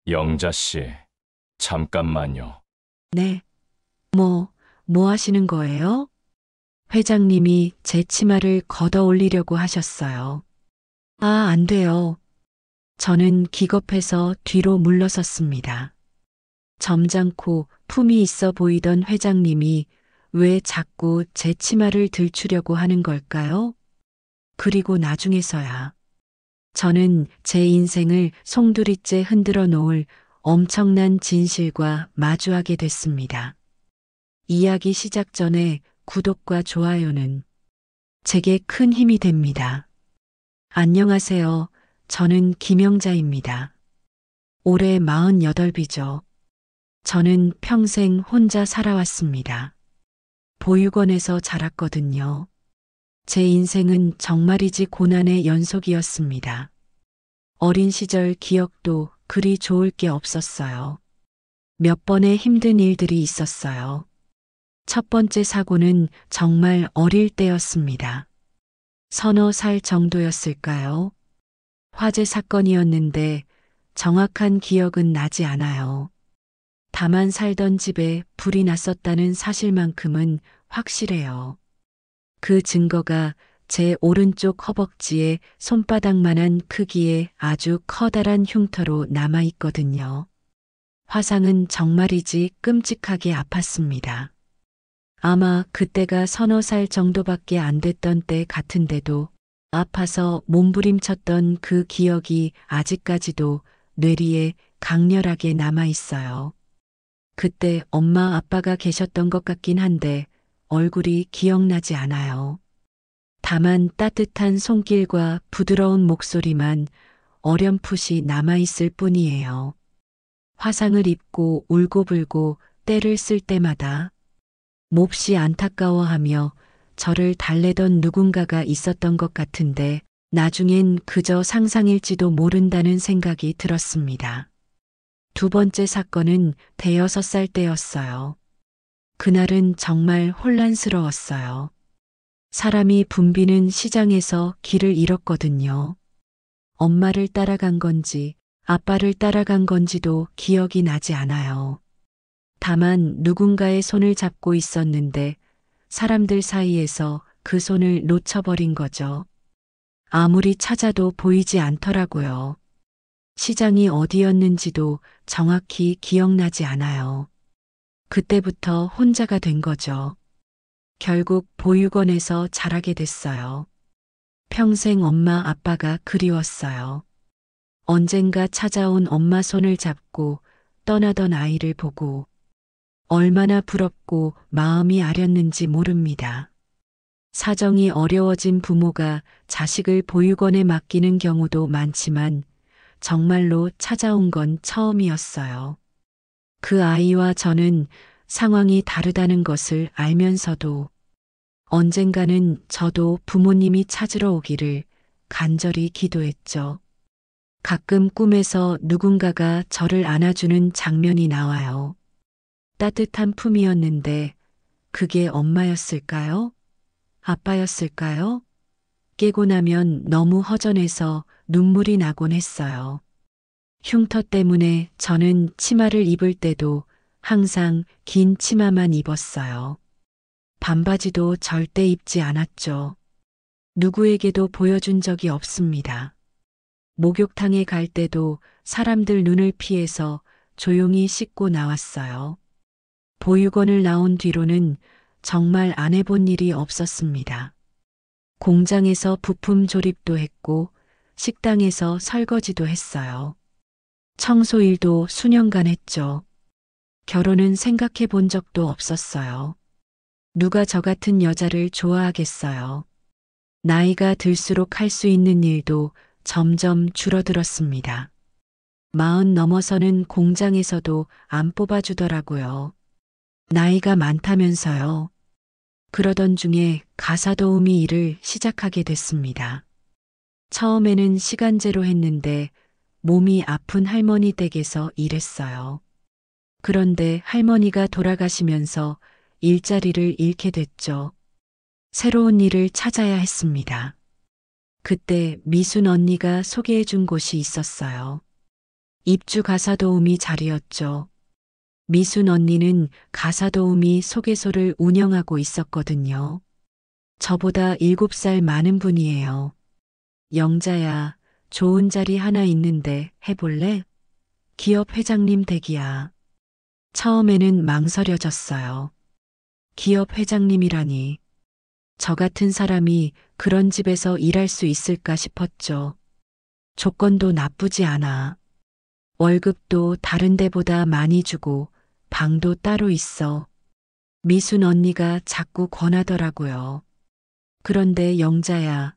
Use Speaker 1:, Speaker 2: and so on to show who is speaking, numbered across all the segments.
Speaker 1: 영자 씨, 잠깐만요.
Speaker 2: 네. 뭐 하시는 거예요? 회장님이 제 치마를 걷어 올리려고 하셨어요. 아, 안 돼요. 저는 기겁해서 뒤로 물러섰습니다. 점잖고 품이 있어 보이던 회장님이 왜 자꾸 제 치마를 들추려고 하는 걸까요? 그리고 나중에서야 저는 제 인생을 송두리째 흔들어 놓을 엄청난 진실과 마주하게 됐습니다. 이야기 시작 전에 구독과 좋아요는 제게 큰 힘이 됩니다. 안녕하세요. 저는 김영자입니다. 올해 48이죠. 저는 평생 혼자 살아왔습니다. 보육원에서 자랐거든요. 제 인생은 정말이지 고난의 연속이었습니다. 어린 시절 기억도 그리 좋을 게 없었어요. 몇 번의 힘든 일들이 있었어요. 첫 번째 사고는 정말 어릴 때였습니다. 서너 살 정도였을까요? 화재 사건이었는데 정확한 기억은 나지 않아요. 다만 살던 집에 불이 났었다는 사실만큼은 확실해요. 그 증거가 제 오른쪽 허벅지에 손바닥만한 크기의 아주 커다란 흉터로 남아 있거든요. 화상은 정말이지 끔찍하게 아팠습니다. 아마 그때가 서너 살 정도밖에 안 됐던 때 같은데도 아파서 몸부림쳤던 그 기억이 아직까지도 뇌리에 강렬하게 남아 있어요. 그때 엄마 아빠가 계셨던 것 같긴 한데 얼굴이 기억나지 않아요. 다만 따뜻한 손길과 부드러운 목소리만 어렴풋이 남아있을 뿐이에요. 화상을 입고 울고불고 떼를 쓸 때마다 몹시 안타까워하며 저를 달래던 누군가가 있었던 것 같은데 나중엔 그저 상상일지도 모른다는 생각이 들었습니다. 두 번째 사건은 대여섯 살 때였어요. 그날은 정말 혼란스러웠어요. 사람이 붐비는 시장에서 길을 잃었거든요. 엄마를 따라간 건지 아빠를 따라간 건지도 기억이 나지 않아요. 다만 누군가의 손을 잡고 있었는데 사람들 사이에서 그 손을 놓쳐버린 거죠. 아무리 찾아도 보이지 않더라고요. 시장이 어디였는지도 정확히 기억나지 않아요. 그때부터 혼자가 된 거죠. 결국 보육원에서 자라게 됐어요. 평생 엄마 아빠가 그리웠어요. 언젠가 찾아온 엄마 손을 잡고 떠나던 아이를 보고 얼마나 부럽고 마음이 아렸는지 모릅니다. 사정이 어려워진 부모가 자식을 보육원에 맡기는 경우도 많지만 정말로 찾아온 건 처음이었어요. 그 아이와 저는 상황이 다르다는 것을 알면서도 언젠가는 저도 부모님이 찾으러 오기를 간절히 기도했죠. 가끔 꿈에서 누군가가 저를 안아주는 장면이 나와요. 따뜻한 품이었는데 그게 엄마였을까요? 아빠였을까요? 깨고 나면 너무 허전해서 눈물이 나곤 했어요. 흉터 때문에 저는 치마를 입을 때도 항상 긴 치마만 입었어요. 반바지도 절대 입지 않았죠. 누구에게도 보여준 적이 없습니다. 목욕탕에 갈 때도 사람들 눈을 피해서 조용히 씻고 나왔어요. 보육원을 나온 뒤로는 정말 안 해본 일이 없었습니다. 공장에서 부품 조립도 했고 식당에서 설거지도 했어요. 청소일도 수년간 했죠. 결혼은 생각해 본 적도 없었어요. 누가 저 같은 여자를 좋아하겠어요. 나이가 들수록 할 수 있는 일도 점점 줄어들었습니다. 40 넘어서는 공장에서도 안 뽑아주더라고요. 나이가 많다면서요. 그러던 중에 가사 도우미 일을 시작하게 됐습니다. 처음에는 시간제로 했는데 몸이 아픈 할머니 댁에서 일했어요. 그런데 할머니가 돌아가시면서 일자리를 잃게 됐죠. 새로운 일을 찾아야 했습니다. 그때 미순 언니가 소개해 준 곳이 있었어요. 입주 가사도우미 자리였죠. 미순 언니는 가사도우미 소개소를 운영하고 있었거든요. 저보다 7살 많은 분이에요. 영자야, 좋은 자리 하나 있는데 해볼래? 기업 회장님 댁이야. 처음에는 망설여졌어요. 기업 회장님이라니. 저 같은 사람이 그런 집에서 일할 수 있을까 싶었죠. 조건도 나쁘지 않아. 월급도 다른 데보다 많이 주고 방도 따로 있어. 미순 언니가 자꾸 권하더라고요. 그런데 영자야,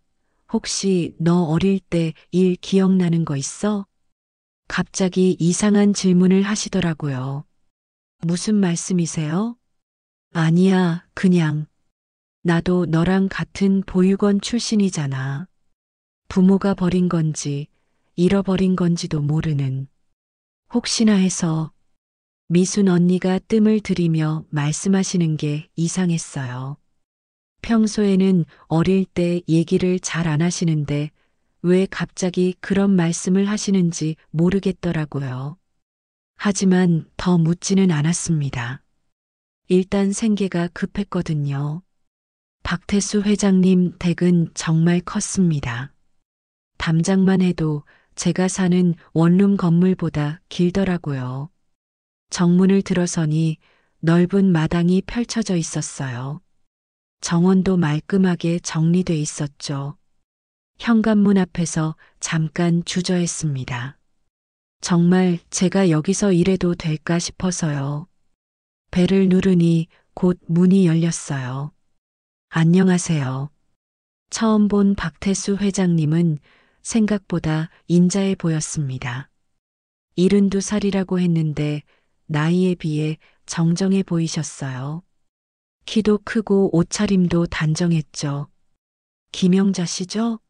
Speaker 2: 혹시 너 어릴 때 일 기억나는 거 있어? 갑자기 이상한 질문을 하시더라고요. 무슨 말씀이세요? 아니야, 그냥. 나도 너랑 같은 보육원 출신이잖아. 부모가 버린 건지 잃어버린 건지도 모르는. 혹시나 해서 미순 언니가 뜸을 들이며 말씀하시는 게 이상했어요. 평소에는 어릴 때 얘기를 잘 안 하시는데 왜 갑자기 그런 말씀을 하시는지 모르겠더라고요. 하지만 더 묻지는 않았습니다. 일단 생계가 급했거든요. 박태수 회장님 댁은 정말 컸습니다. 담장만 해도 제가 사는 원룸 건물보다 길더라고요. 정문을 들어서니 넓은 마당이 펼쳐져 있었어요. 정원도 말끔하게 정리돼 있었죠. 현관문 앞에서 잠깐 주저했습니다. 정말 제가 여기서 일해도 될까 싶어서요. 벨을 누르니 곧 문이 열렸어요. 안녕하세요. 처음 본 박태수 회장님은 생각보다 인자해 보였습니다. 72살이라고 했는데 나이에 비해 정정해 보이셨어요. 키도 크고 옷차림도 단정했죠. 김영자 씨죠?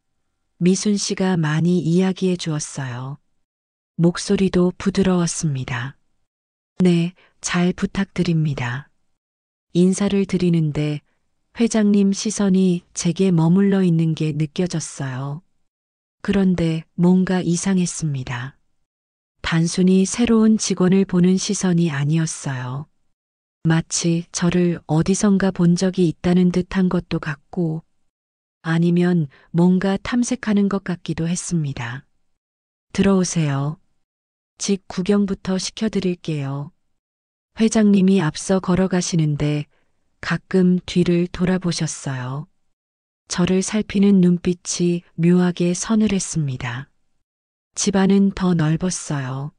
Speaker 2: 미순 씨가 많이 이야기해 주었어요. 목소리도 부드러웠습니다. 네, 잘 부탁드립니다. 인사를 드리는데 회장님 시선이 제게 머물러 있는 게 느껴졌어요. 그런데 뭔가 이상했습니다. 단순히 새로운 직원을 보는 시선이 아니었어요. 마치 저를 어디선가 본 적이 있다는 듯한 것도 같고, 아니면 뭔가 탐색하는 것 같기도 했습니다. 들어오세요. 집 구경부터 시켜드릴게요. 회장님이 앞서 걸어가시는데 가끔 뒤를 돌아보셨어요. 저를 살피는 눈빛이 묘하게 서늘했습니다. 집안은 더 넓었어요.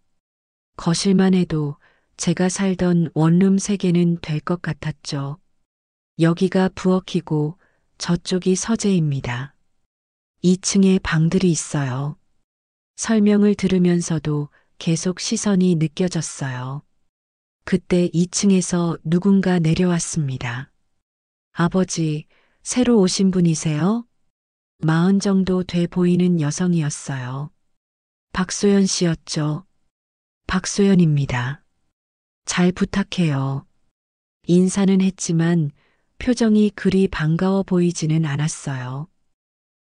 Speaker 2: 거실만 해도 제가 살던 원룸 3개는 될 것 같았죠. 여기가 부엌이고 저쪽이 서재입니다. 2층에 방들이 있어요. 설명을 들으면서도 계속 시선이 느껴졌어요. 그때 2층에서 누군가 내려왔습니다. 아버지, 새로 오신 분이세요? 40 정도 돼 보이는 여성이었어요. 박소연 씨였죠. 박소연입니다. 잘 부탁해요. 인사는 했지만 표정이 그리 반가워 보이지는 않았어요.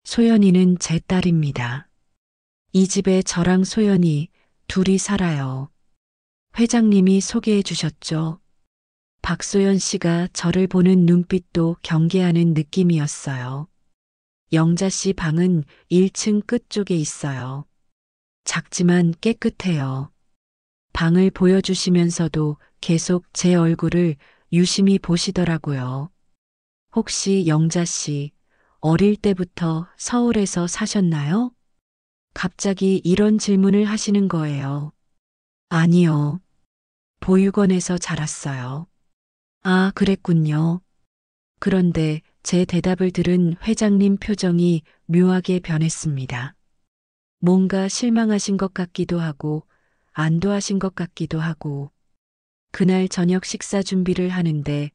Speaker 2: 소연이는 제 딸입니다. 이 집에 저랑 소연이 둘이 살아요. 회장님이 소개해 주셨죠. 박소연 씨가 저를 보는 눈빛도 경계하는 느낌이었어요. 영자 씨 방은 1층 끝쪽에 있어요. 작지만 깨끗해요. 방을 보여주시면서도 계속 제 얼굴을 유심히 보시더라고요. 혹시 영자 씨, 어릴 때부터 서울에서 사셨나요? 갑자기 이런 질문을 하시는 거예요. 아니요. 보육원에서 자랐어요. 아, 그랬군요. 그런데 제 대답을 들은 회장님 표정이 묘하게 변했습니다. 뭔가 실망하신 것 같기도 하고, 안도하신 것 같기도 하고, 그날 저녁 식사 준비를 하는데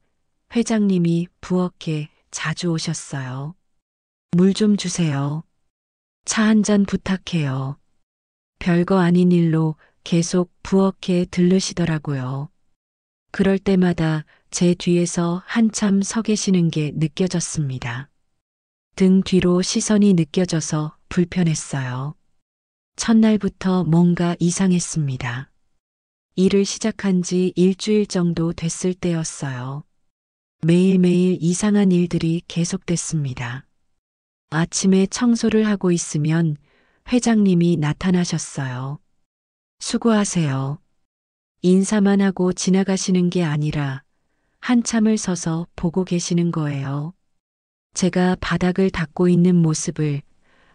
Speaker 2: 회장님이 부엌에 자주 오셨어요. 물 좀 주세요. 차 한 잔 부탁해요. 별거 아닌 일로 계속 부엌에 들르시더라고요. 그럴 때마다 제 뒤에서 한참 서 계시는 게 느껴졌습니다. 등 뒤로 시선이 느껴져서 불편했어요. 첫날부터 뭔가 이상했습니다. 일을 시작한 지 일주일 정도 됐을 때였어요. 매일매일 이상한 일들이 계속됐습니다. 아침에 청소를 하고 있으면 회장님이 나타나셨어요. 수고하세요. 인사만 하고 지나가시는 게 아니라 한참을 서서 보고 계시는 거예요. 제가 바닥을 닦고 있는 모습을,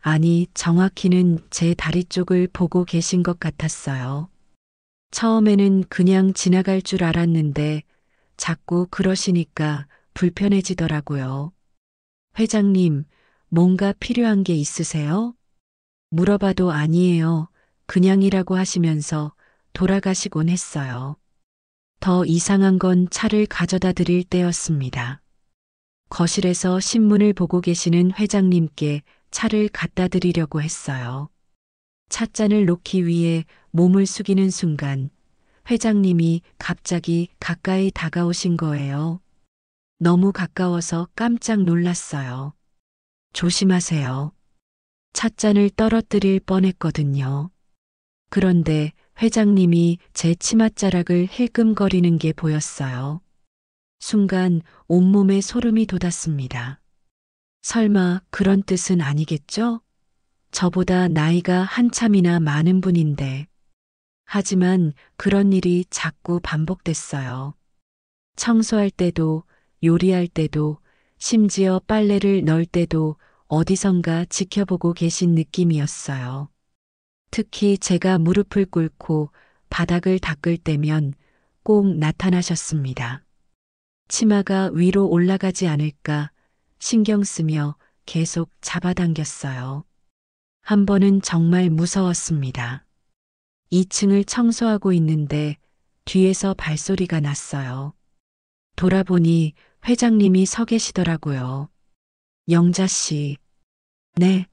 Speaker 2: 아니, 정확히는 제 다리 쪽을 보고 계신 것 같았어요. 처음에는 그냥 지나갈 줄 알았는데 자꾸 그러시니까 불편해지더라고요. 회장님, 뭔가 필요한 게 있으세요? 물어봐도 아니에요. 그냥이라고 하시면서 돌아가시곤 했어요. 더 이상한 건 차를 가져다 드릴 때였습니다. 거실에서 신문을 보고 계시는 회장님께 차를 갖다 드리려고 했어요. 찻잔을 놓기 위해 몸을 숙이는 순간 회장님이 갑자기 가까이 다가오신 거예요. 너무 가까워서 깜짝 놀랐어요. 조심하세요. 찻잔을 떨어뜨릴 뻔했거든요. 그런데 회장님이 제 치맛자락을 힐끔거리는 게 보였어요. 순간 온몸에 소름이 돋았습니다. 설마 그런 뜻은 아니겠죠? 저보다 나이가 한참이나 많은 분인데. 하지만 그런 일이 자꾸 반복됐어요. 청소할 때도, 요리할 때도, 심지어 빨래를 넣을 때도 어디선가 지켜보고 계신 느낌이었어요. 특히 제가 무릎을 꿇고 바닥을 닦을 때면 꼭 나타나셨습니다. 치마가 위로 올라가지 않을까 신경 쓰며 계속 잡아당겼어요. 한 번은 정말 무서웠습니다. 2층을 청소하고 있는데 뒤에서 발소리가 났어요. 돌아보니 회장님이 서 계시더라고요. 영자 씨. 네.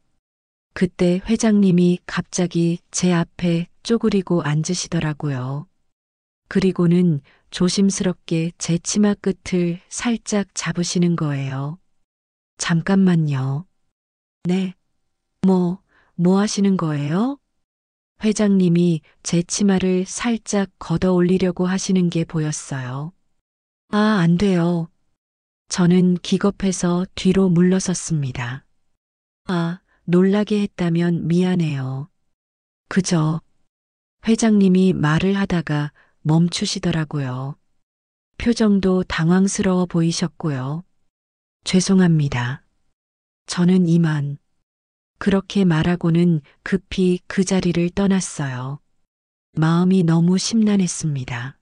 Speaker 2: 그때 회장님이 갑자기 제 앞에 쪼그리고 앉으시더라고요. 그리고는 조심스럽게 제 치마 끝을 살짝 잡으시는 거예요. 잠깐만요. 네. 뭐 하시는 거예요? 회장님이 제 치마를 살짝 걷어 올리려고 하시는 게 보였어요. 아, 안 돼요. 저는 기겁해서 뒤로 물러섰습니다. 아, 놀라게 했다면 미안해요. 그저 회장님이 말을 하다가 멈추시더라고요. 표정도 당황스러워 보이셨고요. 죄송합니다. 저는 이만. 그렇게 말하고는 급히 그 자리를 떠났어요. 마음이 너무 심란했습니다.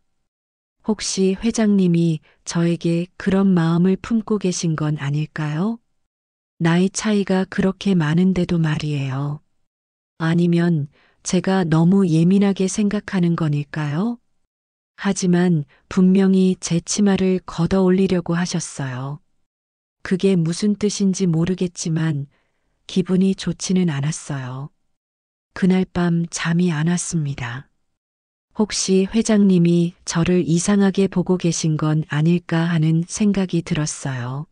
Speaker 2: 혹시 회장님이 저에게 그런 마음을 품고 계신 건 아닐까요? 나이 차이가 그렇게 많은데도 말이에요. 아니면 제가 너무 예민하게 생각하는 건일까요? 하지만 분명히 제 치마를 걷어 올리려고 하셨어요. 그게 무슨 뜻인지 모르겠지만 기분이 좋지는 않았어요. 그날 밤 잠이 안 왔습니다. 혹시 회장님이 저를 이상하게 보고 계신 건 아닐까 하는 생각이 들었어요.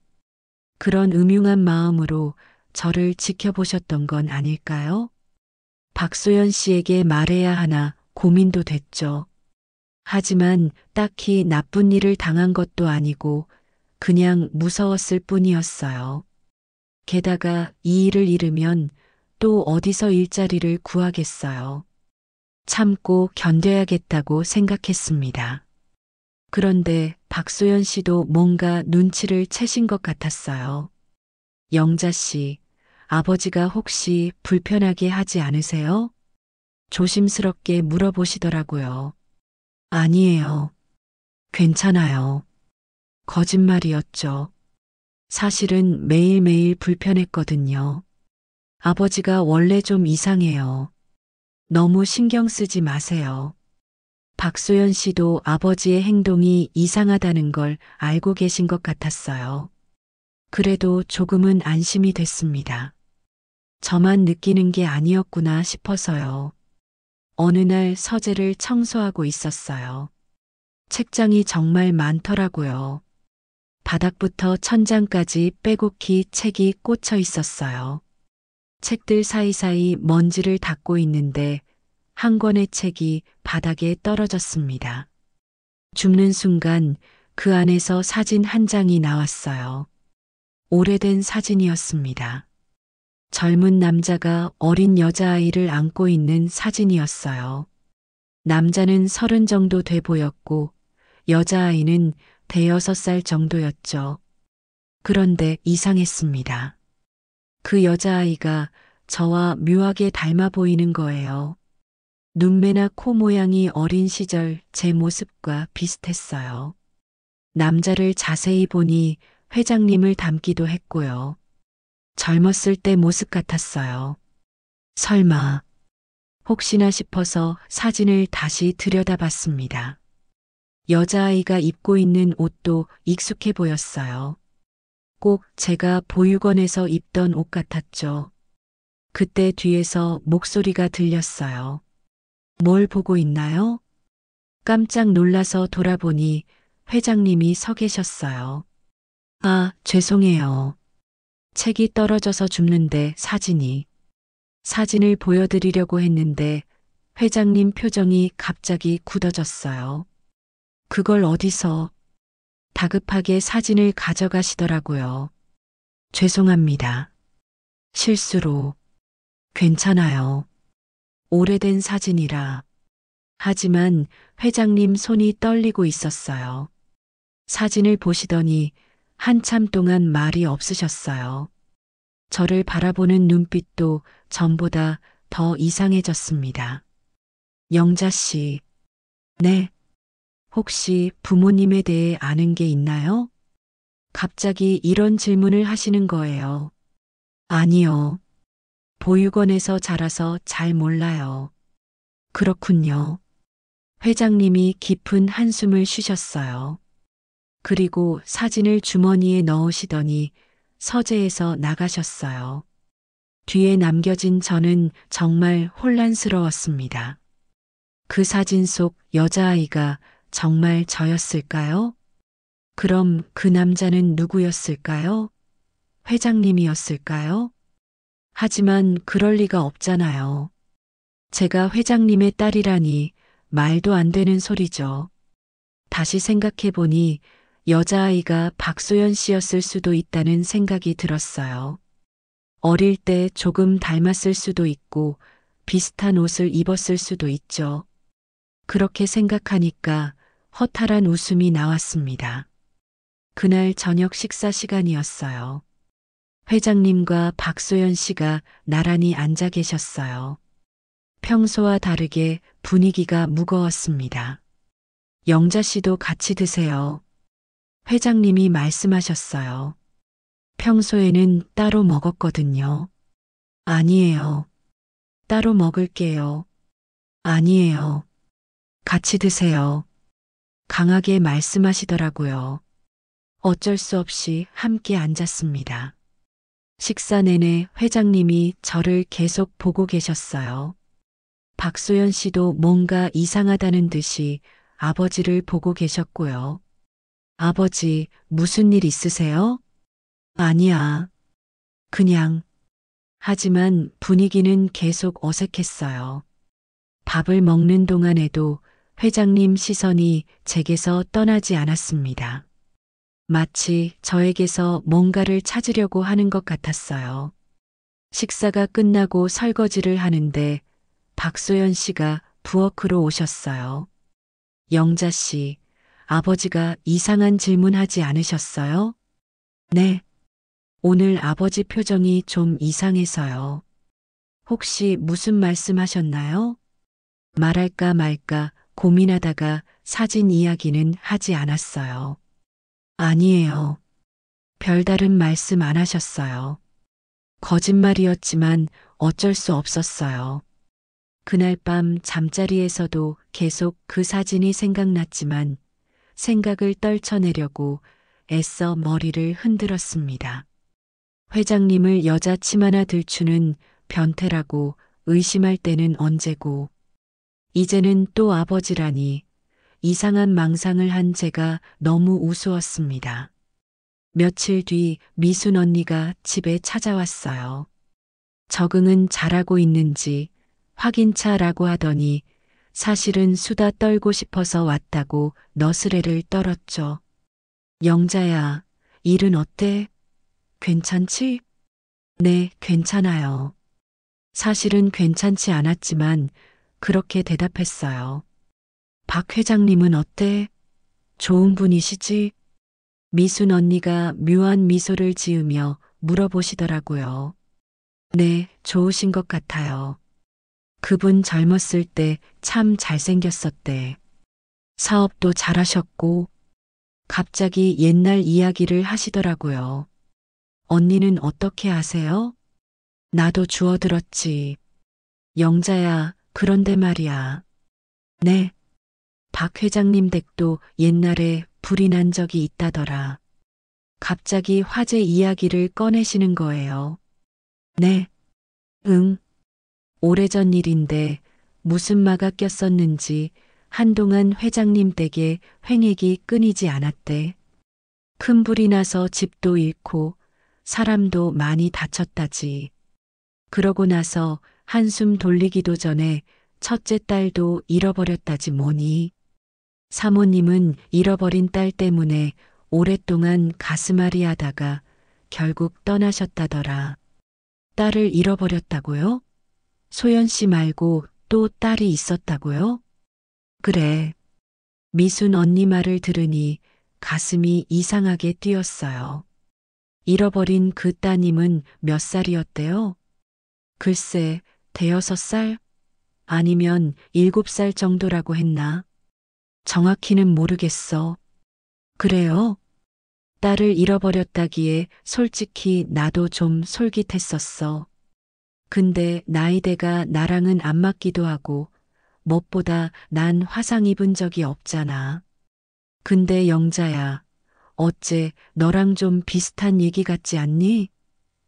Speaker 2: 그런 음흉한 마음으로 저를 지켜보셨던 건 아닐까요? 박소연 씨에게 말해야 하나 고민도 됐죠. 하지만 딱히 나쁜 일을 당한 것도 아니고 그냥 무서웠을 뿐이었어요. 게다가 이 일을 잃으면 또 어디서 일자리를 구하겠어요. 참고 견뎌야겠다고 생각했습니다. 그런데 박소연 씨도 뭔가 눈치를 채신 것 같았어요. 영자 씨, 아버지가 혹시 불편하게 하지 않으세요? 조심스럽게 물어보시더라고요. 아니에요. 괜찮아요. 거짓말이었죠. 사실은 매일매일 불편했거든요. 아버지가 원래 좀 이상해요. 너무 신경 쓰지 마세요. 박소연 씨도 아버지의 행동이 이상하다는 걸 알고 계신 것 같았어요. 그래도 조금은 안심이 됐습니다. 저만 느끼는 게 아니었구나 싶어서요. 어느 날 서재를 청소하고 있었어요. 책장이 정말 많더라고요. 바닥부터 천장까지 빼곡히 책이 꽂혀 있었어요. 책들 사이사이 먼지를 닦고 있는데 한 권의 책이 바닥에 떨어졌습니다. 줍는 순간 그 안에서 사진 한 장이 나왔어요. 오래된 사진이었습니다. 젊은 남자가 어린 여자아이를 안고 있는 사진이었어요. 남자는 30 정도 돼 보였고 여자아이는 대여섯 살 정도였죠. 그런데 이상했습니다. 그 여자아이가 저와 묘하게 닮아 보이는 거예요. 눈매나 코 모양이 어린 시절 제 모습과 비슷했어요. 남자를 자세히 보니 회장님을 닮기도 했고요. 젊었을 때 모습 같았어요. 설마, 혹시나 싶어서 사진을 다시 들여다봤습니다. 여자아이가 입고 있는 옷도 익숙해 보였어요. 꼭 제가 보육원에서 입던 옷 같았죠. 그때 뒤에서 목소리가 들렸어요. 뭘 보고 있나요? 깜짝 놀라서 돌아보니 회장님이 서 계셨어요. 아, 죄송해요. 책이 떨어져서 줍는데 사진을 보여드리려고 했는데 회장님 표정이 갑자기 굳어졌어요. 그걸 어디서? 다급하게 사진을 가져가시더라고요. 죄송합니다. 실수로. 괜찮아요. 오래된 사진이라. 하지만 회장님 손이 떨리고 있었어요. 사진을 보시더니 한참 동안 말이 없으셨어요. 저를 바라보는 눈빛도 전보다 더 이상해졌습니다. 영자 씨. 네. 혹시 부모님에 대해 아는 게 있나요? 갑자기 이런 질문을 하시는 거예요. 아니요. 보육원에서 자라서 잘 몰라요. 그렇군요. 회장님이 깊은 한숨을 쉬셨어요. 그리고 사진을 주머니에 넣으시더니 서재에서 나가셨어요. 뒤에 남겨진 저는 정말 혼란스러웠습니다. 그 사진 속 여자아이가 정말 저였을까요? 그럼 그 남자는 누구였을까요? 회장님이었을까요? 하지만 그럴 리가 없잖아요. 제가 회장님의 딸이라니 말도 안 되는 소리죠. 다시 생각해 보니 여자아이가 박소연 씨였을 수도 있다는 생각이 들었어요. 어릴 때 조금 닮았을 수도 있고 비슷한 옷을 입었을 수도 있죠. 그렇게 생각하니까 허탈한 웃음이 나왔습니다. 그날 저녁 식사 시간이었어요. 회장님과 박소연 씨가 나란히 앉아 계셨어요. 평소와 다르게 분위기가 무거웠습니다. 영자 씨도 같이 드세요. 회장님이 말씀하셨어요. 평소에는 따로 먹었거든요. 아니에요. 따로 먹을게요. 아니에요. 같이 드세요. 강하게 말씀하시더라고요. 어쩔 수 없이 함께 앉았습니다. 식사 내내 회장님이 저를 계속 보고 계셨어요. 박소연 씨도 뭔가 이상하다는 듯이 아버지를 보고 계셨고요. 아버지, 무슨 일 있으세요? 아니야. 그냥. 하지만 분위기는 계속 어색했어요. 밥을 먹는 동안에도 회장님 시선이 제게서 떠나지 않았습니다. 마치 저에게서 뭔가를 찾으려고 하는 것 같았어요. 식사가 끝나고 설거지를 하는데 박소연 씨가 부엌으로 오셨어요. 영자 씨, 아버지가 이상한 질문하지 않으셨어요? 네. 오늘 아버지 표정이 좀 이상해서요. 혹시 무슨 말씀하셨나요? 말할까 말까 고민하다가 사진 이야기는 하지 않았어요. 아니에요. 별다른 말씀 안 하셨어요. 거짓말이었지만 어쩔 수 없었어요. 그날 밤 잠자리에서도 계속 그 사진이 생각났지만 생각을 떨쳐내려고 애써 머리를 흔들었습니다. 회장님을 여자 치마나 들추는 변태라고 의심할 때는 언제고, 이제는 또 아버지라니 이상한 망상을 한 제가 너무 우스웠습니다. 며칠 뒤 미순 언니가 집에 찾아왔어요. 적응은 잘하고 있는지 확인차라고 하더니 사실은 수다 떨고 싶어서 왔다고 너스레를 떨었죠. 영자야, 일은 어때? 괜찮지? 네, 괜찮아요. 사실은 괜찮지 않았지만 그렇게 대답했어요. 박 회장님은 어때? 좋은 분이시지? 미순 언니가 묘한 미소를 지으며 물어보시더라고요. 네, 좋으신 것 같아요. 그분 젊었을 때 참 잘생겼었대. 사업도 잘하셨고, 갑자기 옛날 이야기를 하시더라고요. 언니는 어떻게 아세요? 나도 주워들었지. 영자야, 그런데 말이야. 네, 박 회장님 댁도 옛날에 불이 난 적이 있다더라. 갑자기 화재 이야기를 꺼내시는 거예요. 네, 응, 오래전 일인데 무슨 마가 꼈었는지 한동안 회장님 댁에 횡액이 끊이지 않았대. 큰 불이 나서 집도 잃고 사람도 많이 다쳤다지. 그러고 나서 한숨 돌리기도 전에 첫째 딸도 잃어버렸다지 뭐니. 사모님은 잃어버린 딸 때문에 오랫동안 가슴앓이 하다가 결국 떠나셨다더라. 딸을 잃어버렸다고요? 소연 씨 말고 또 딸이 있었다고요? 그래. 미순 언니 말을 들으니 가슴이 이상하게 뛰었어요. 잃어버린 그 따님은 몇 살이었대요? 글쎄, 대여섯 살? 아니면 7살 정도라고 했나? 정확히는 모르겠어. 그래요? 딸을 잃어버렸다기에 솔직히 나도 좀 솔깃했었어. 근데 나이대가 나랑은 안 맞기도 하고 무엇보다 난 화상 입은 적이 없잖아. 근데 영자야, 어째 너랑 좀 비슷한 얘기 같지 않니?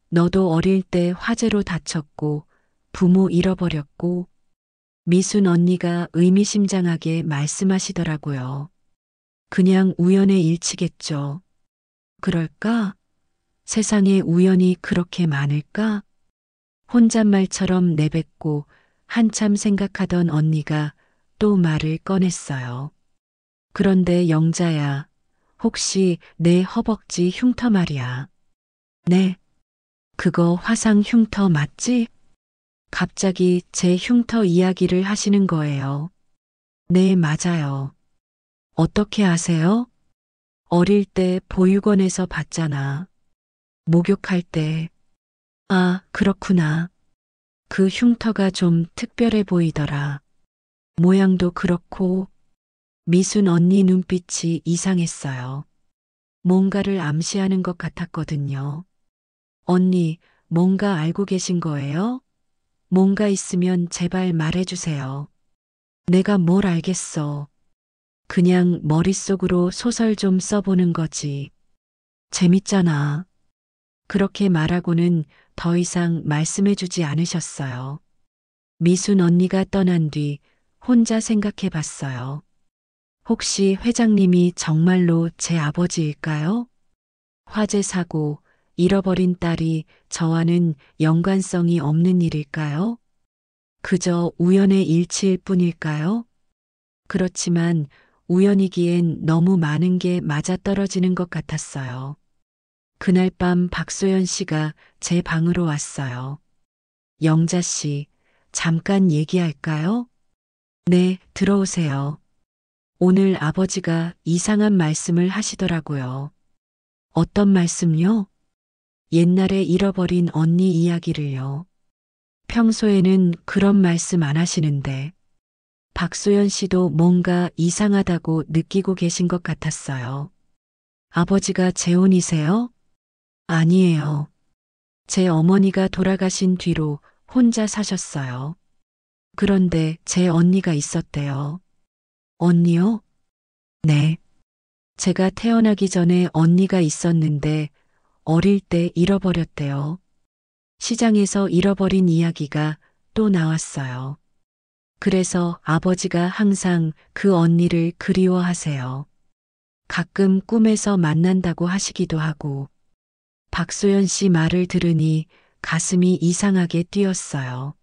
Speaker 2: 너도 어릴 때 화재로 다쳤고 부모 잃어버렸고 미순 언니가 의미심장하게 말씀하시더라고요. 그냥 우연의 일치겠죠. 그럴까? 세상에 우연이 그렇게 많을까? 혼잣말처럼 내뱉고 한참 생각하던 언니가 또 말을 꺼냈어요. 그런데 영자야, 혹시 내 허벅지 흉터 말이야. 네, 그거 화상 흉터 맞지? 갑자기 제 흉터 이야기를 하시는 거예요. 네, 맞아요. 어떻게 아세요? 어릴 때 보육원에서 봤잖아. 목욕할 때. 아, 그렇구나. 그 흉터가 좀 특별해 보이더라. 모양도 그렇고, 미순 언니 눈빛이 이상했어요. 뭔가를 암시하는 것 같았거든요. 언니, 뭔가 알고 계신 거예요? 뭔가 있으면 제발 말해주세요. 내가 뭘 알겠어. 그냥 머릿속으로 소설 좀 써보는 거지. 재밌잖아. 그렇게 말하고는 더 이상 말씀해주지 않으셨어요. 미순 언니가 떠난 뒤 혼자 생각해 봤어요. 혹시 회장님이 정말로 제 아버지일까요? 화재 사고, 잃어버린 딸이 저와는 연관성이 없는 일일까요? 그저 우연의 일치일 뿐일까요? 그렇지만 우연이기엔 너무 많은 게 맞아떨어지는 것 같았어요. 그날 밤 박소연 씨가 제 방으로 왔어요. 영자 씨, 잠깐 얘기할까요? 네, 들어오세요. 오늘 아버지가 이상한 말씀을 하시더라고요. 어떤 말씀요? 옛날에 잃어버린 언니 이야기를요. 평소에는 그런 말씀 안 하시는데 박소연 씨도 뭔가 이상하다고 느끼고 계신 것 같았어요. 아버지가 재혼이세요? 아니에요. 제 어머니가 돌아가신 뒤로 혼자 사셨어요. 그런데 제 언니가 있었대요. 언니요? 네. 제가 태어나기 전에 언니가 있었는데 어릴 때 잃어버렸대요. 시장에서 잃어버린 이야기가 또 나왔어요. 그래서 아버지가 항상 그 언니를 그리워하세요. 가끔 꿈에서 만난다고 하시기도 하고, 박소연 씨 말을 들으니 가슴이 이상하게 뛰었어요.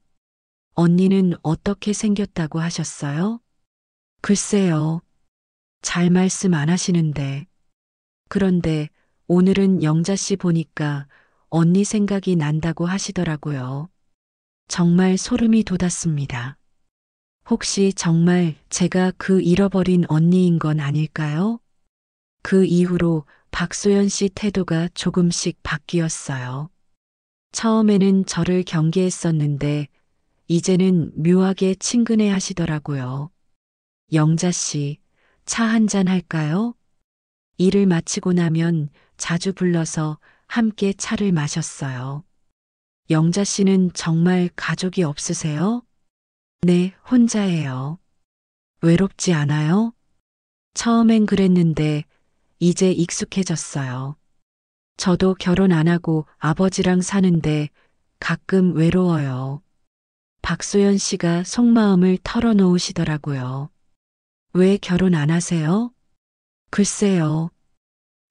Speaker 2: 언니는 어떻게 생겼다고 하셨어요? 글쎄요. 잘 말씀 안 하시는데. 그런데 오늘은 영자 씨 보니까 언니 생각이 난다고 하시더라고요. 정말 소름이 돋았습니다. 혹시 정말 제가 그 잃어버린 언니인 건 아닐까요? 그 이후로 박소연 씨 태도가 조금씩 바뀌었어요. 처음에는 저를 경계했었는데 이제는 묘하게 친근해 하시더라고요. 영자 씨, 차 한잔 할까요? 일을 마치고 나면 자주 불러서 함께 차를 마셨어요. 영자 씨는 정말 가족이 없으세요? 네, 혼자예요. 외롭지 않아요? 처음엔 그랬는데 이제 익숙해졌어요. 저도 결혼 안 하고 아버지랑 사는데 가끔 외로워요. 박소연 씨가 속마음을 털어놓으시더라고요. 왜 결혼 안 하세요? 글쎄요.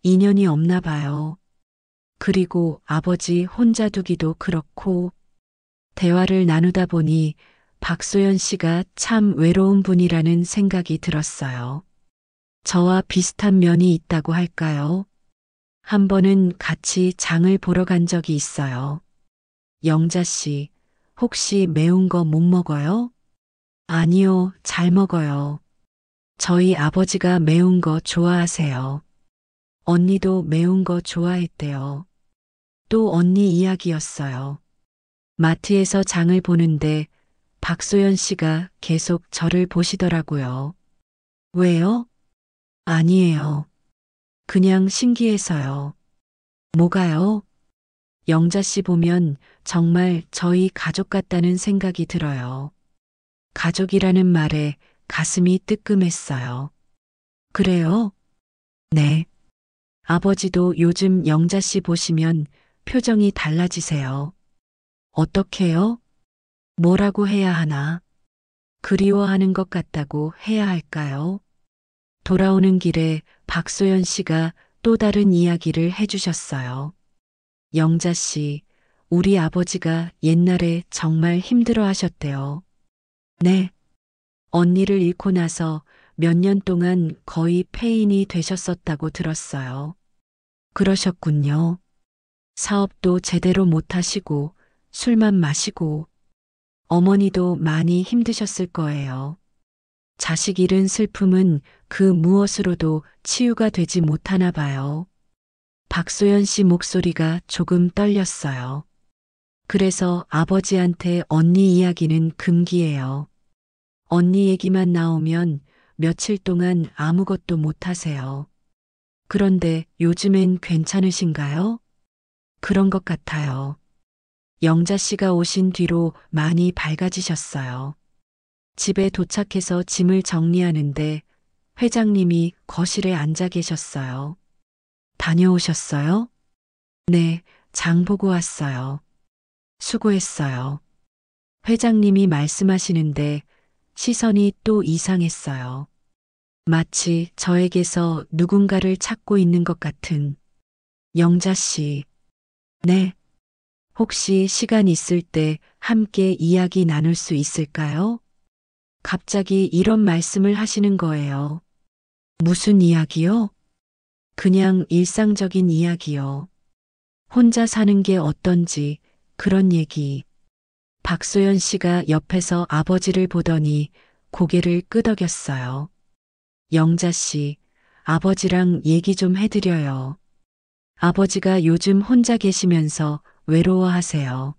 Speaker 2: 인연이 없나 봐요. 그리고 아버지 혼자 두기도 그렇고 대화를 나누다 보니 박소연 씨가 참 외로운 분이라는 생각이 들었어요. 저와 비슷한 면이 있다고 할까요? 한 번은 같이 장을 보러 간 적이 있어요. 영자 씨, 혹시 매운 거 못 먹어요? 아니요, 잘 먹어요. 저희 아버지가 매운 거 좋아하세요. 언니도 매운 거 좋아했대요. 또 언니 이야기였어요. 마트에서 장을 보는데 박소연 씨가 계속 저를 보시더라고요. 왜요? 아니에요. 그냥 신기해서요. 뭐가요? 영자 씨 보면 정말 저희 가족 같다는 생각이 들어요. 가족이라는 말에 가슴이 뜨끔했어요. 그래요? 네. 아버지도 요즘 영자 씨 보시면 표정이 달라지세요. 어떻게요? 뭐라고 해야 하나? 그리워하는 것 같다고 해야 할까요? 돌아오는 길에 박소연 씨가 또 다른 이야기를 해주셨어요. 영자 씨, 우리 아버지가 옛날에 정말 힘들어 하셨대요. 네. 언니를 잃고 나서 몇 년 동안 거의 폐인이 되셨었다고 들었어요. 그러셨군요. 사업도 제대로 못 하시고 술만 마시고 어머니도 많이 힘드셨을 거예요. 자식 잃은 슬픔은 그 무엇으로도 치유가 되지 못하나 봐요. 박소연 씨 목소리가 조금 떨렸어요. 그래서 아버지한테 언니 이야기는 금기예요. 언니 얘기만 나오면 며칠 동안 아무것도 못 하세요. 그런데 요즘엔 괜찮으신가요? 그런 것 같아요. 영자 씨가 오신 뒤로 많이 밝아지셨어요. 집에 도착해서 짐을 정리하는데 회장님이 거실에 앉아 계셨어요. 다녀오셨어요? 네, 장 보고 왔어요. 수고했어요. 회장님이 말씀하시는데 시선이 또 이상했어요. 마치 저에게서 누군가를 찾고 있는 것 같은. 영자 씨. 네. 혹시 시간 있을 때 함께 이야기 나눌 수 있을까요? 갑자기 이런 말씀을 하시는 거예요. 무슨 이야기요? 그냥 일상적인 이야기요. 혼자 사는 게 어떤지 그런 얘기. 박소연 씨가 옆에서 아버지를 보더니 고개를 끄덕였어요. 영자 씨, 아버지랑 얘기 좀 해드려요. 아버지가 요즘 혼자 계시면서 외로워하세요.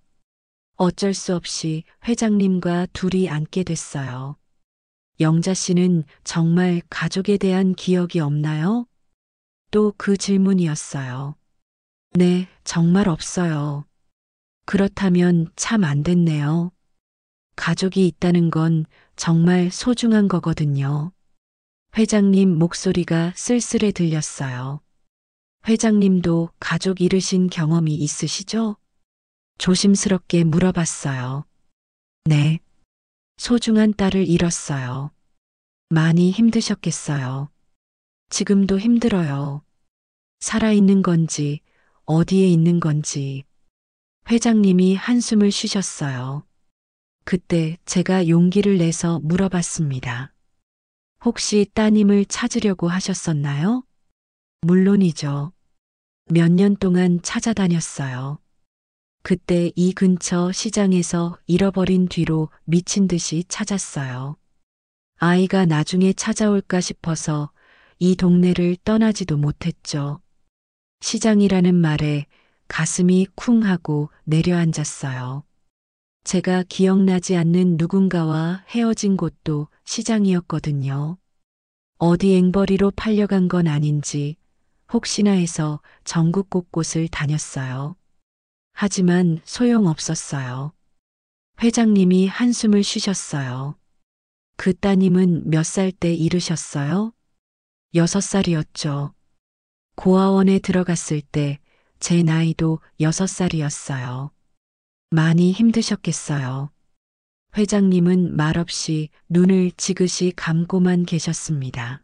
Speaker 2: 어쩔 수 없이 회장님과 둘이 앉게 됐어요. 영자 씨는 정말 가족에 대한 기억이 없나요? 또 그 질문이었어요. 네, 정말 없어요. 그렇다면 참 안 됐네요. 가족이 있다는 건 정말 소중한 거거든요. 회장님 목소리가 쓸쓸해 들렸어요. 회장님도 가족 잃으신 경험이 있으시죠? 조심스럽게 물어봤어요. 네. 소중한 딸을 잃었어요. 많이 힘드셨겠어요. 지금도 힘들어요. 살아있는 건지, 어디에 있는 건지. 회장님이 한숨을 쉬셨어요. 그때 제가 용기를 내서 물어봤습니다. 혹시 따님을 찾으려고 하셨었나요? 물론이죠. 몇 년 동안 찾아다녔어요. 그때 이 근처 시장에서 잃어버린 뒤로 미친 듯이 찾았어요. 아이가 나중에 찾아올까 싶어서 이 동네를 떠나지도 못했죠. 시장이라는 말에 가슴이 쿵 하고 내려앉았어요. 제가 기억나지 않는 누군가와 헤어진 곳도 시장이었거든요. 어디 앵벌이로 팔려간 건 아닌지 혹시나 해서 전국 곳곳을 다녔어요. 하지만 소용없었어요. 회장님이 한숨을 쉬셨어요. 그 따님은 몇 살 때 잃으셨어요? 6살이었죠. 고아원에 들어갔을 때 제 나이도 6살이었어요. 많이 힘드셨겠어요. 회장님은 말없이 눈을 지그시 감고만 계셨습니다.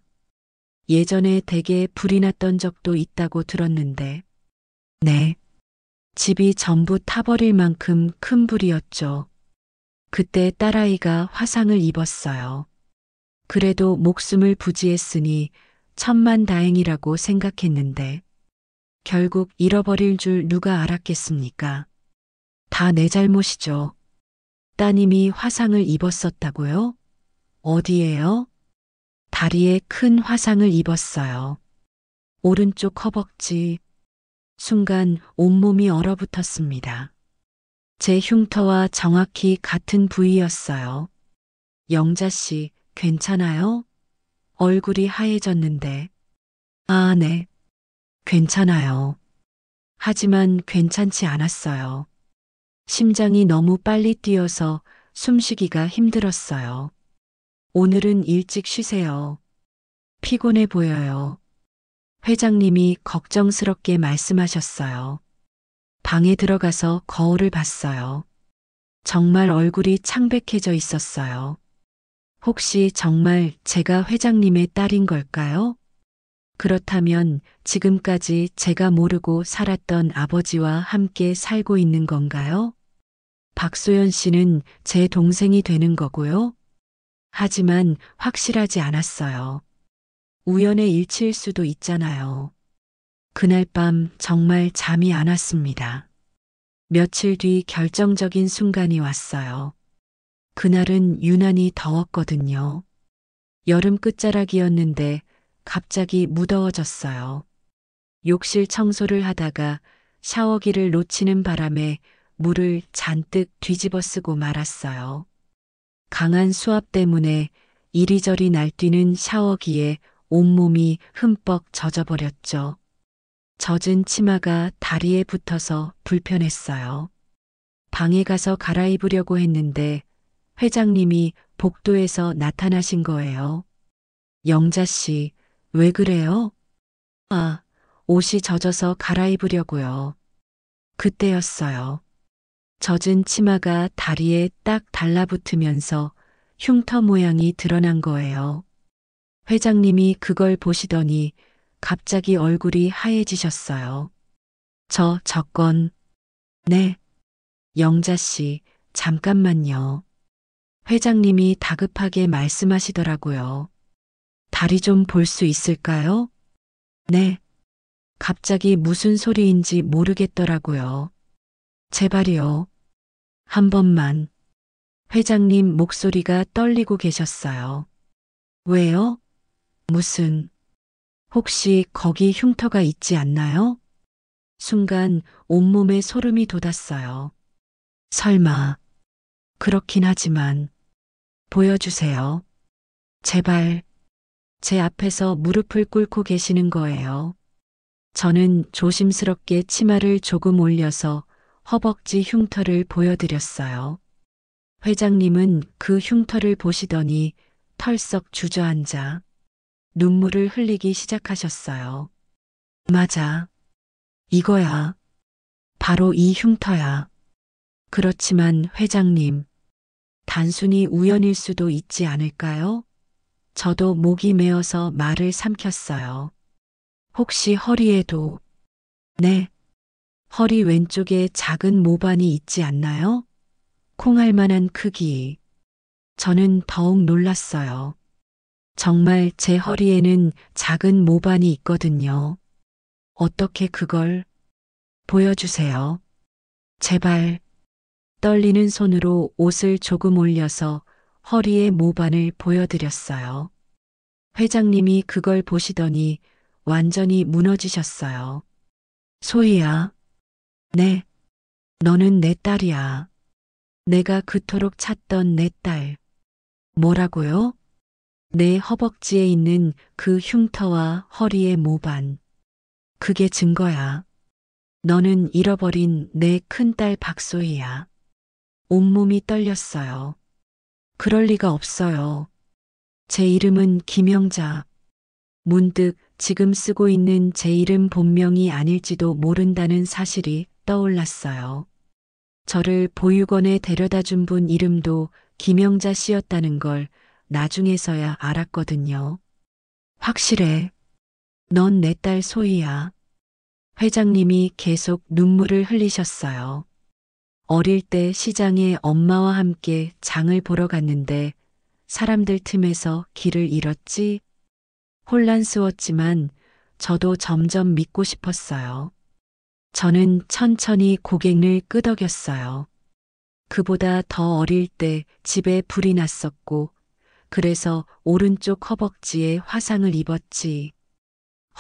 Speaker 2: 예전에 댁에 불이 났던 적도 있다고 들었는데, 네. 집이 전부 타버릴 만큼 큰 불이었죠. 그때 딸아이가 화상을 입었어요. 그래도 목숨을 부지했으니 천만다행이라고 생각했는데, 결국 잃어버릴 줄 누가 알았겠습니까? 다 내 잘못이죠. 따님이 화상을 입었었다고요? 어디에요? 다리에 큰 화상을 입었어요. 오른쪽 허벅지. 순간 온몸이 얼어붙었습니다. 제 흉터와 정확히 같은 부위였어요. 영자 씨, 괜찮아요? 얼굴이 하얘졌는데. 아, 네. 괜찮아요. 하지만 괜찮지 않았어요. 심장이 너무 빨리 뛰어서 숨쉬기가 힘들었어요. 오늘은 일찍 쉬세요. 피곤해 보여요. 회장님이 걱정스럽게 말씀하셨어요. 방에 들어가서 거울을 봤어요. 정말 얼굴이 창백해져 있었어요. 혹시 정말 제가 회장님의 딸인 걸까요? 그렇다면 지금까지 제가 모르고 살았던 아버지와 함께 살고 있는 건가요? 박소연 씨는 제 동생이 되는 거고요. 하지만 확실하지 않았어요. 우연의 일치일 수도 있잖아요. 그날 밤 정말 잠이 안 왔습니다. 며칠 뒤 결정적인 순간이 왔어요. 그날은 유난히 더웠거든요. 여름 끝자락이었는데 갑자기 무더워졌어요. 욕실 청소를 하다가 샤워기를 놓치는 바람에 물을 잔뜩 뒤집어 쓰고 말았어요. 강한 수압 때문에 이리저리 날뛰는 샤워기에 온몸이 흠뻑 젖어버렸죠. 젖은 치마가 다리에 붙어서 불편했어요. 방에 가서 갈아입으려고 했는데 회장님이 복도에서 나타나신 거예요. 영자 씨, 왜 그래요? 아, 옷이 젖어서 갈아입으려고요. 그때였어요. 젖은 치마가 다리에 딱 달라붙으면서 흉터 모양이 드러난 거예요. 회장님이 그걸 보시더니 갑자기 얼굴이 하얘지셨어요. 저건, 네. 영자 씨, 잠깐만요. 회장님이 다급하게 말씀하시더라고요. 다리 좀 볼 수 있을까요? 네. 갑자기 무슨 소리인지 모르겠더라고요. 제발이요. 한 번만. 회장님 목소리가 떨리고 계셨어요. 왜요? 무슨, 혹시 거기 흉터가 있지 않나요? 순간 온몸에 소름이 돋았어요. 설마, 그렇긴 하지만, 보여주세요. 제발, 제 앞에서 무릎을 꿇고 계시는 거예요. 저는 조심스럽게 치마를 조금 올려서 허벅지 흉터를 보여드렸어요. 회장님은 그 흉터를 보시더니 털썩 주저앉아 눈물을 흘리기 시작하셨어요. 맞아. 이거야. 바로 이 흉터야. 그렇지만 회장님, 단순히 우연일 수도 있지 않을까요? 저도 목이 메어서 말을 삼켰어요. 혹시 허리에도, 네. 허리 왼쪽에 작은 모반이 있지 않나요? 콩알 만한 크기. 저는 더욱 놀랐어요. 정말 제 허리에는 작은 모반이 있거든요. 어떻게 그걸 보여주세요. 제발. 떨리는 손으로 옷을 조금 올려서 허리에 모반을 보여드렸어요. 회장님이 그걸 보시더니 완전히 무너지셨어요. 소희야. 네. 너는 내 딸이야. 내가 그토록 찾던 내 딸. 뭐라고요? 내 허벅지에 있는 그 흉터와 허리의 모반. 그게 증거야. 너는 잃어버린 내 큰딸 박소희야. 온몸이 떨렸어요. 그럴 리가 없어요. 제 이름은 김영자. 문득 지금 쓰고 있는 제 이름 본명이 아닐지도 모른다는 사실이 떠올랐어요. 저를 보육원에 데려다 준 분 이름도 김영자 씨였다는 걸 나중에서야 알았거든요. 확실해. 넌 내 딸 소희야. 회장님이 계속 눈물을 흘리셨어요. 어릴 때 시장에 엄마와 함께 장을 보러 갔는데 사람들 틈에서 길을 잃었지. 혼란스러웠지만 저도 점점 믿고 싶었어요. 저는 천천히 고개를 끄덕였어요. 그보다 더 어릴 때 집에 불이 났었고, 그래서 오른쪽 허벅지에 화상을 입었지.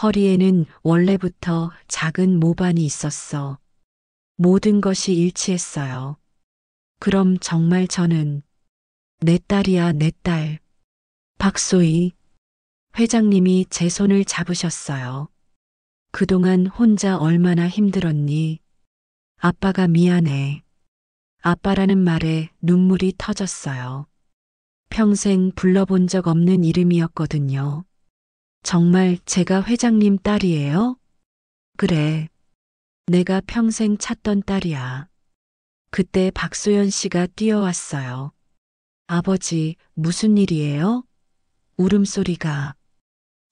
Speaker 2: 허리에는 원래부터 작은 모반이 있었어. 모든 것이 일치했어요. 그럼 정말 저는 내 딸이야, 내 딸. 박소희. 회장님이 제 손을 잡으셨어요. 그동안 혼자 얼마나 힘들었니? 아빠가 미안해. 아빠라는 말에 눈물이 터졌어요. 평생 불러본 적 없는 이름이었거든요. 정말 제가 회장님 딸이에요? 그래. 내가 평생 찾던 딸이야. 그때 박소연 씨가 뛰어왔어요. 아버지, 무슨 일이에요? 울음소리가.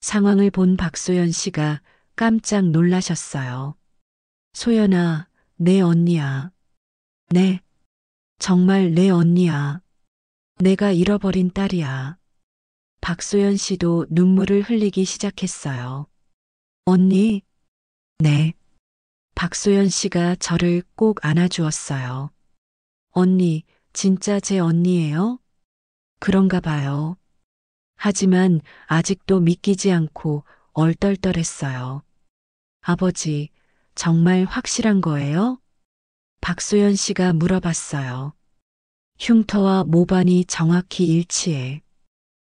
Speaker 2: 상황을 본 박소연 씨가 깜짝 놀라셨어요. 소연아, 내 언니야. 네. 정말 내 언니야. 내가 잃어버린 딸이야. 박소연 씨도 눈물을 흘리기 시작했어요. 언니? 네. 박소연 씨가 저를 꼭 안아주었어요. 언니, 진짜 제 언니예요? 그런가 봐요. 하지만 아직도 믿기지 않고 얼떨떨했어요. 아버지, 정말 확실한 거예요? 박소연 씨가 물어봤어요. 흉터와 모반이 정확히 일치해.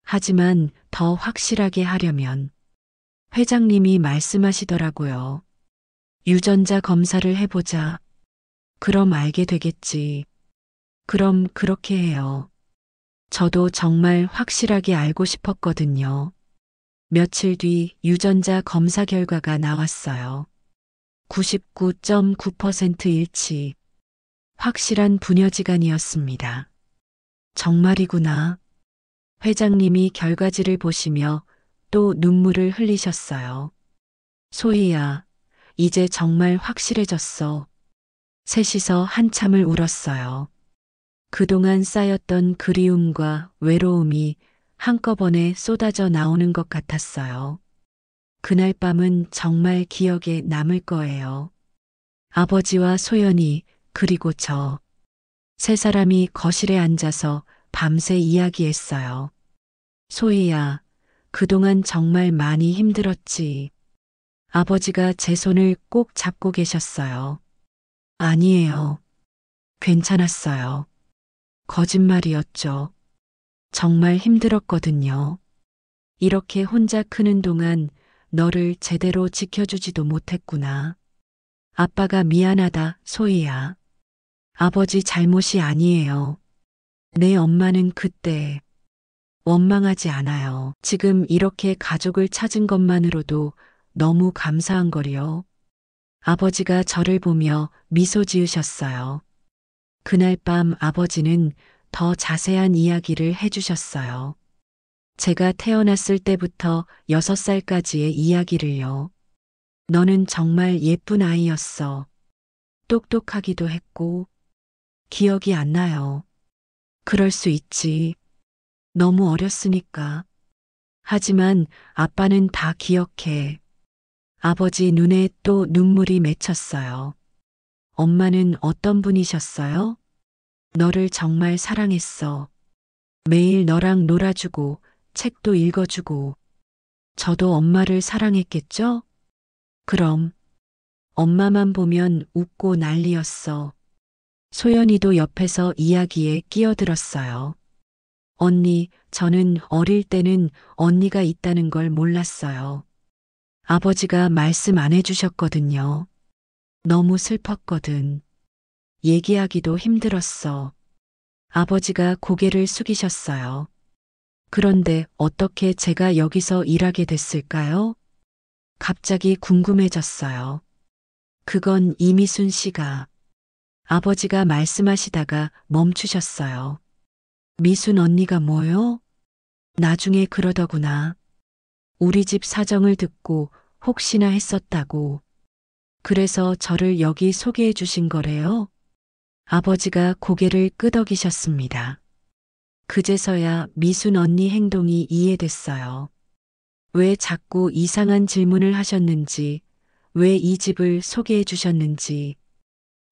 Speaker 2: 하지만 더 확실하게 하려면 회장님이 말씀하시더라고요. 유전자 검사를 해보자. 그럼 알게 되겠지. 그럼 그렇게 해요. 저도 정말 확실하게 알고 싶었거든요. 며칠 뒤 유전자 검사 결과가 나왔어요. 99.9% 일치. 확실한 부녀지간이었습니다. 정말이구나. 회장님이 결과지를 보시며 또 눈물을 흘리셨어요. 소희야, 이제 정말 확실해졌어. 셋이서 한참을 울었어요. 그동안 쌓였던 그리움과 외로움이 한꺼번에 쏟아져 나오는 것 같았어요. 그날 밤은 정말 기억에 남을 거예요. 아버지와 소연이 그리고 저. 세 사람이 거실에 앉아서 밤새 이야기했어요. 소희야, 그동안 정말 많이 힘들었지. 아버지가 제 손을 꼭 잡고 계셨어요. 아니에요. 괜찮았어요. 거짓말이었죠. 정말 힘들었거든요. 이렇게 혼자 크는 동안 너를 제대로 지켜주지도 못했구나. 아빠가 미안하다, 소희야. 아버지 잘못이 아니에요. 내 엄마는 그때 원망하지 않아요. 지금 이렇게 가족을 찾은 것만으로도 너무 감사한 거리요. 아버지가 저를 보며 미소 지으셨어요. 그날 밤 아버지는 더 자세한 이야기를 해주셨어요. 제가 태어났을 때부터 6살까지의 이야기를요. 너는 정말 예쁜 아이였어. 똑똑하기도 했고, 기억이 안 나요. 그럴 수 있지. 너무 어렸으니까. 하지만 아빠는 다 기억해. 아버지 눈에 또 눈물이 맺혔어요. 엄마는 어떤 분이셨어요? 너를 정말 사랑했어. 매일 너랑 놀아주고, 책도 읽어주고. 저도 엄마를 사랑했겠죠? 그럼, 엄마만 보면 웃고 난리였어. 소연이도 옆에서 이야기에 끼어들었어요. 언니, 저는 어릴 때는 언니가 있다는 걸 몰랐어요. 아버지가 말씀 안 해주셨거든요. 너무 슬펐거든. 얘기하기도 힘들었어. 아버지가 고개를 숙이셨어요. 그런데 어떻게 제가 여기서 일하게 됐을까요? 갑자기 궁금해졌어요. 그건 이미순 씨가. 아버지가 말씀하시다가 멈추셨어요. 미순 언니가 뭐요? 나중에 그러더구나. 우리 집 사정을 듣고 혹시나 했었다고. 그래서 저를 여기 소개해 주신 거래요? 아버지가 고개를 끄덕이셨습니다. 그제서야 미순 언니 행동이 이해됐어요. 왜 자꾸 이상한 질문을 하셨는지, 왜 이 집을 소개해 주셨는지.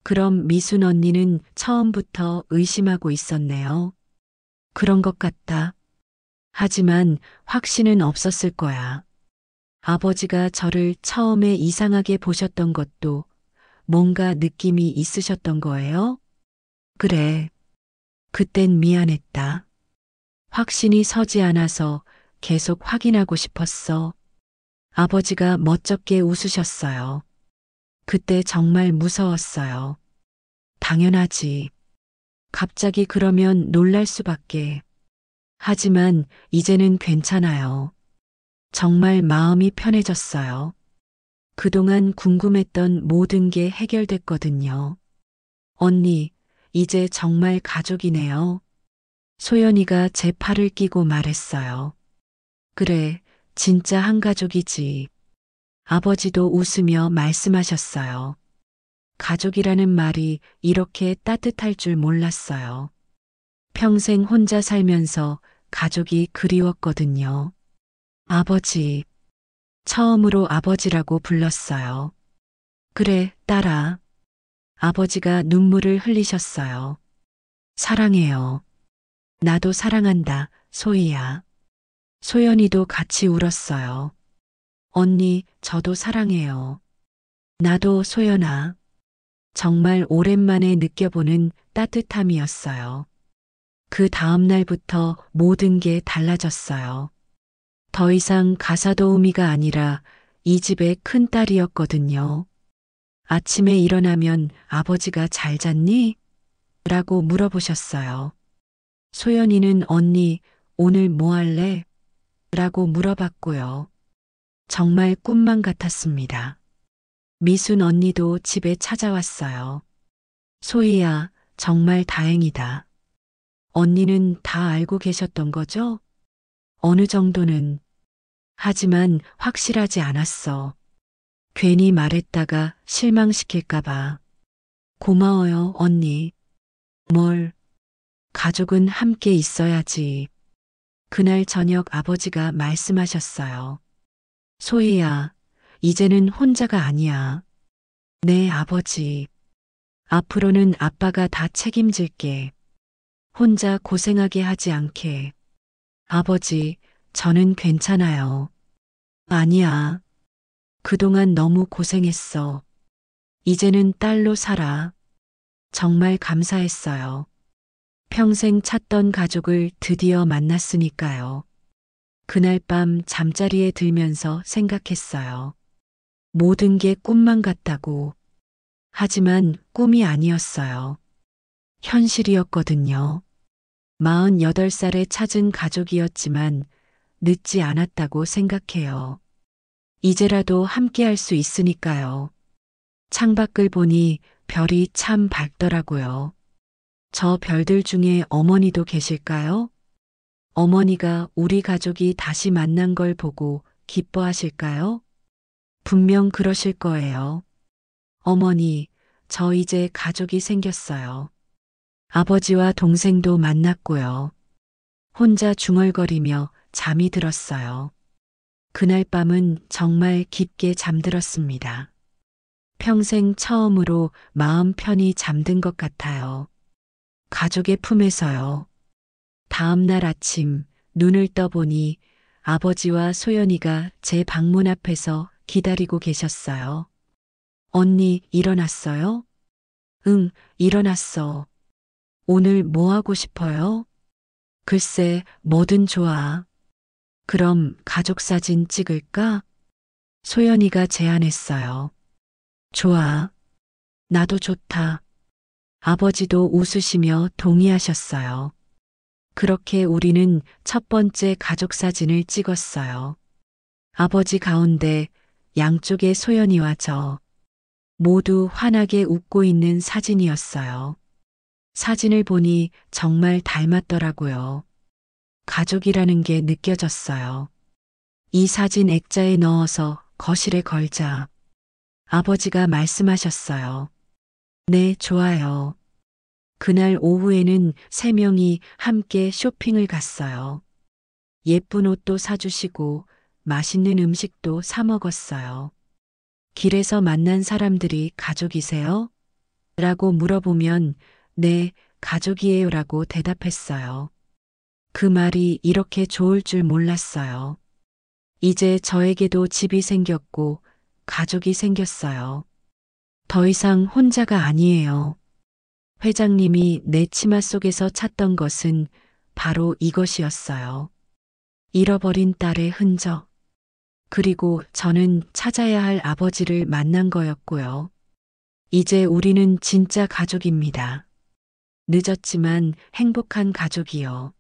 Speaker 2: 그럼 미순 언니는 처음부터 의심하고 있었네요. 그런 것 같다. 하지만 확신은 없었을 거야. 아버지가 저를 처음에 이상하게 보셨던 것도 뭔가 느낌이 있으셨던 거예요? 그래. 그땐 미안했다. 확신이 서지 않아서 계속 확인하고 싶었어. 아버지가 멋쩍게 웃으셨어요. 그때 정말 무서웠어요. 당연하지. 갑자기 그러면 놀랄 수밖에. 하지만 이제는 괜찮아요. 정말 마음이 편해졌어요. 그동안 궁금했던 모든 게 해결됐거든요. 언니, 이제 정말 가족이네요. 소연이가 제 팔을 끼고 말했어요. 그래, 진짜 한 가족이지. 아버지도 웃으며 말씀하셨어요. 가족이라는 말이 이렇게 따뜻할 줄 몰랐어요. 평생 혼자 살면서 가족이 그리웠거든요. 아버지. 처음으로 아버지라고 불렀어요. 그래, 딸아. 아버지가 눈물을 흘리셨어요. 사랑해요. 나도 사랑한다, 소희야. 소연이도 같이 울었어요. 언니, 저도 사랑해요. 나도 소연아. 정말 오랜만에 느껴보는 따뜻함이었어요. 그 다음 날부터 모든 게 달라졌어요. 더 이상 가사도우미가 아니라 이 집의 큰딸이었거든요. 아침에 일어나면 아버지가 잘 잤니? 라고 물어보셨어요. 소연이는 언니, 오늘 뭐 할래? 라고 물어봤고요. 정말 꿈만 같았습니다. 미순 언니도 집에 찾아왔어요. 소희야, 정말 다행이다. 언니는 다 알고 계셨던 거죠? 어느 정도는. 하지만 확실하지 않았어. 괜히 말했다가 실망시킬까봐. 고마워요, 언니. 뭘, 가족은 함께 있어야지. 그날 저녁 아버지가 말씀하셨어요. 소희야, 이제는 혼자가 아니야. 네, 아버지. 앞으로는 아빠가 다 책임질게. 혼자 고생하게 하지 않게. 아버지, 저는 괜찮아요. 아니야. 그동안 너무 고생했어. 이제는 딸로 살아. 정말 감사했어요. 평생 찾던 가족을 드디어 만났으니까요. 그날 밤 잠자리에 들면서 생각했어요. 모든 게 꿈만 같다고. 하지만 꿈이 아니었어요. 현실이었거든요. 48살에 찾은 가족이었지만 늦지 않았다고 생각해요. 이제라도 함께 할 수 있으니까요. 창밖을 보니 별이 참 밝더라고요. 저 별들 중에 어머니도 계실까요? 어머니가 우리 가족이 다시 만난 걸 보고 기뻐하실까요? 분명 그러실 거예요. 어머니, 저 이제 가족이 생겼어요. 아버지와 동생도 만났고요. 혼자 중얼거리며 잠이 들었어요. 그날 밤은 정말 깊게 잠들었습니다. 평생 처음으로 마음 편히 잠든 것 같아요. 가족의 품에서요. 다음 날 아침 눈을 떠보니 아버지와 소연이가 제 방문 앞에서 기다리고 계셨어요. 언니, 일어났어요? 응, 일어났어. 오늘 뭐 하고 싶어요? 글쎄, 뭐든 좋아. 그럼 가족 사진 찍을까? 소연이가 제안했어요. 좋아. 나도 좋다. 아버지도 웃으시며 동의하셨어요. 그렇게 우리는 첫 번째 가족 사진을 찍었어요. 아버지 가운데, 양쪽에 소연이와 저, 모두 환하게 웃고 있는 사진이었어요. 사진을 보니 정말 닮았더라고요. 가족이라는 게 느껴졌어요. 이 사진 액자에 넣어서 거실에 걸자. 아버지가 말씀하셨어요. 네, 좋아요. 그날 오후에는 세 명이 함께 쇼핑을 갔어요. 예쁜 옷도 사주시고 맛있는 음식도 사 먹었어요. 길에서 만난 사람들이 가족이세요? 라고 물어보면 네, 가족이에요 라고 대답했어요. 그 말이 이렇게 좋을 줄 몰랐어요. 이제 저에게도 집이 생겼고 가족이 생겼어요. 더 이상 혼자가 아니에요. 회장님이 내 치마 속에서 찾던 것은 바로 이것이었어요. 잃어버린 딸의 흔적. 그리고 저는 찾아야 할 아버지를 만난 거였고요. 이제 우리는 진짜 가족입니다. 늦었지만 행복한 가족이요.